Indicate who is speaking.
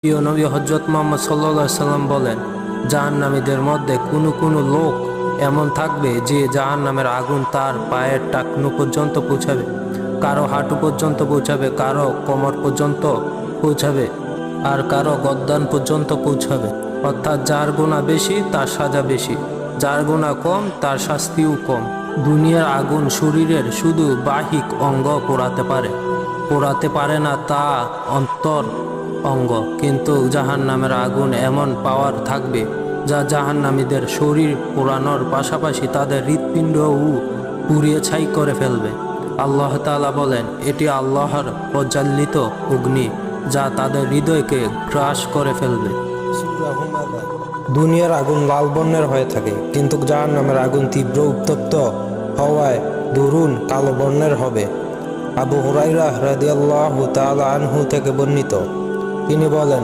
Speaker 1: প্রিয় নবী হযরত মুহাম্মদ সাল্লাল্লাহু আলাইহি সাল্লাম বলেন, জাহান্নামীদের মধ্যে কোনো লোক এমন থাকবে যে জাহান্নামের আগুন তার পায়ের টাকনু পর্যন্ত পৌঁছাবে, কারো হাঁটু পর্যন্ত পৌঁছাবে, কারো কোমর পর্যন্ত পৌঁছাবে, আর কারো গর্দান পর্যন্ত পৌঁছাবে। অর্থাৎ যার গুনাহ বেশি তার সাজা বেশি, যার গুনাহ কম তার শাস্তিও কম। দুনিয়ার আগুন শরীরের শুধু বাহ্যিক অঙ্গ পোড়াতে পারে না তা অন্তর অঙ্গ, কিন্তু জাহান্নামের আগুন এমন পাওয়ার থাকবে যা জাহান্নামীদের শরীর পোড়ানোর পাশাপাশি তাদের হৃৎপিণ্ডও পুড়িয়ে ছাই করে ফেলবে। আল্লাহ তাআলা বলেন, এটি আল্লাহর প্রজ্বালিত অগ্নি যা তাদের হৃদয়কে গ্রাস করে ফেলবে।
Speaker 2: দুনিয়ার আগুন লাল বর্ণের হয়ে থাকে, কিন্তু জাহান্নামের আগুন তীব্র উত্তপ্ত হওয়ায় দরুন কালো বর্ণের হবে। আবু হুরায়রা রাদিয়াল্লাহু তাআলা আনহু থেকে বর্ণিত, তিনি বলেন,